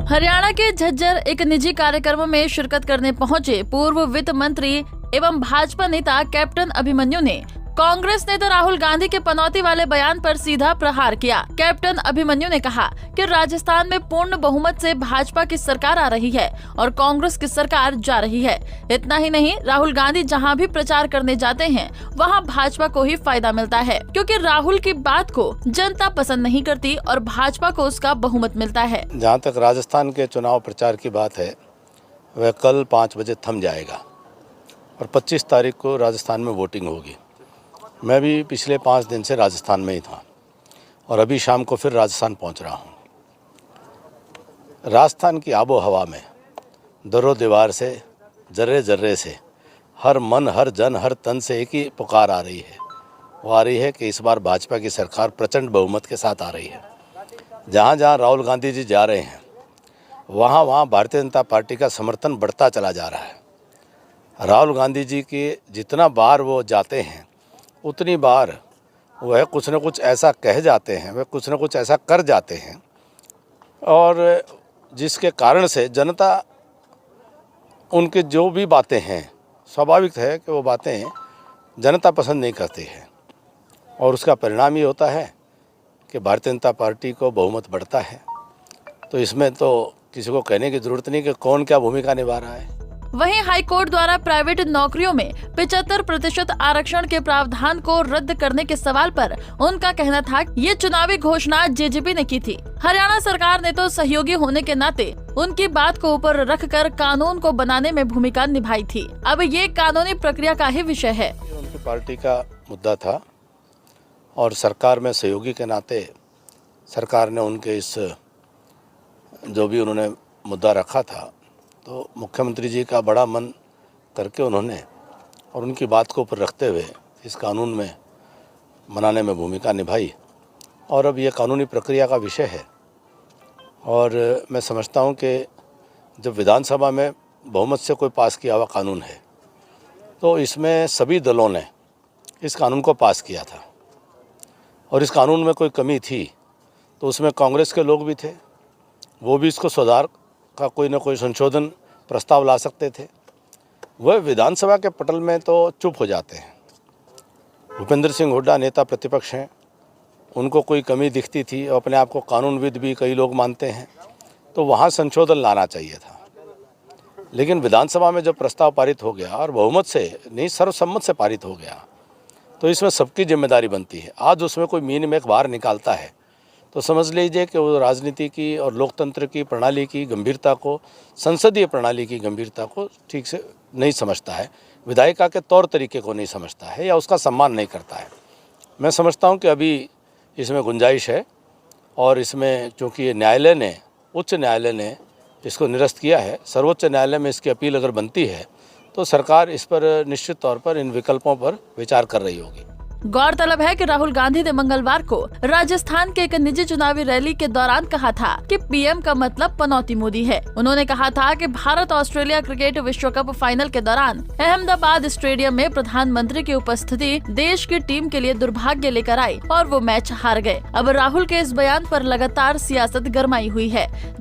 हरियाणा के झज्जर एक निजी कार्यक्रम में शिरकत करने पहुंचे पूर्व वित्त मंत्री एवं भाजपा नेता कैप्टन अभिमन्यु ने कांग्रेस नेता राहुल गांधी के पनौती वाले बयान पर सीधा प्रहार किया। कैप्टन अभिमन्यु ने कहा कि राजस्थान में पूर्ण बहुमत से भाजपा की सरकार आ रही है और कांग्रेस की सरकार जा रही है। इतना ही नहीं, राहुल गांधी जहां भी प्रचार करने जाते हैं वहां भाजपा को ही फायदा मिलता है, क्योंकि राहुल की बात को जनता पसंद नहीं करती और भाजपा को उसका बहुमत मिलता है। जहाँ तक राजस्थान के चुनाव प्रचार की बात है, वह कल 5 बजे थम जाएगा और 25 तारीख को राजस्थान में वोटिंग होगी। मैं भी पिछले 5 दिन से राजस्थान में ही था और अभी शाम को फिर राजस्थान पहुंच रहा हूं। राजस्थान की आबो हवा में दरो दीवार से, जर्रे जर्रे से, हर मन, हर जन, हर तन से एक ही पुकार आ रही है। वो आ रही है कि इस बार भाजपा की सरकार प्रचंड बहुमत के साथ आ रही है। जहाँ जहाँ राहुल गांधी जी जा रहे हैं वहाँ वहाँ भारतीय जनता पार्टी का समर्थन बढ़ता चला जा रहा है। राहुल गांधी जी के जितना बार वो जाते हैं उतनी बार वह कुछ न कुछ ऐसा कह जाते हैं, वह कुछ न कुछ ऐसा कर जाते हैं और जिसके कारण से जनता उनके जो भी बातें हैं, स्वाभाविक है कि वो बातें जनता पसंद नहीं करती है और उसका परिणाम ये होता है कि भारतीय जनता पार्टी को बहुमत बढ़ता है। तो इसमें तो किसी को कहने की ज़रूरत नहीं कि कौन क्या भूमिका निभा रहा है। वहीं हाईकोर्ट द्वारा प्राइवेट नौकरियों में 75% आरक्षण के प्रावधान को रद्द करने के सवाल पर उनका कहना था कि ये चुनावी घोषणा जेजेपी ने की थी। हरियाणा सरकार ने तो सहयोगी होने के नाते उनकी बात को ऊपर रखकर कानून को बनाने में भूमिका निभाई थी। अब ये कानूनी प्रक्रिया का ही विषय है। उनकी पार्टी का मुद्दा था और सरकार में सहयोगी के नाते सरकार ने उनके इस जो भी उन्होंने मुद्दा रखा था, तो मुख्यमंत्री जी का बड़ा मन करके उन्होंने और उनकी बात को ऊपर रखते हुए इस कानून में बनाने में भूमिका निभाई और अब ये कानूनी प्रक्रिया का विषय है। और मैं समझता हूँ कि जब विधानसभा में बहुमत से कोई पास किया हुआ कानून है तो इसमें सभी दलों ने इस कानून को पास किया था और इस कानून में कोई कमी थी तो उसमें कांग्रेस के लोग भी थे, वो भी इसको सुधार का कोई ना कोई संशोधन प्रस्ताव ला सकते थे। वह विधानसभा के पटल में तो चुप हो जाते हैं। भूपेंद्र सिंह हुड्डा नेता प्रतिपक्ष हैं, उनको कोई कमी दिखती थी और अपने आप को कानूनविद भी कई लोग मानते हैं, तो वहाँ संशोधन लाना चाहिए था। लेकिन विधानसभा में जब प्रस्ताव पारित हो गया और बहुमत से नहीं सर्वसम्मत से पारित हो गया, तो इसमें सबकी जिम्मेदारी बनती है। आज उसमें कोई मीन में बाहर निकालता है तो समझ लीजिए कि वो राजनीति की और लोकतंत्र की प्रणाली की गंभीरता को, संसदीय प्रणाली की गंभीरता को ठीक से नहीं समझता है, विधायिका के तौर तरीके को नहीं समझता है या उसका सम्मान नहीं करता है। मैं समझता हूं कि अभी इसमें गुंजाइश है और इसमें चूँकि ये न्यायालय ने, उच्च न्यायालय ने इसको निरस्त किया है, सर्वोच्च न्यायालय में इसकी अपील अगर बनती है तो सरकार इस पर निश्चित तौर पर इन विकल्पों पर विचार कर रही होगी। गौरतलब है कि राहुल गांधी ने मंगलवार को राजस्थान के एक निजी चुनावी रैली के दौरान कहा था कि पीएम का मतलब पनौती मोदी है। उन्होंने कहा था कि भारत ऑस्ट्रेलिया क्रिकेट विश्व कप फाइनल के दौरान अहमदाबाद स्टेडियम में प्रधानमंत्री की उपस्थिति देश की टीम के लिए दुर्भाग्य लेकर आई और वो मैच हार गए। अब राहुल के इस बयान पर लगातार सियासत गरमाई हुई है।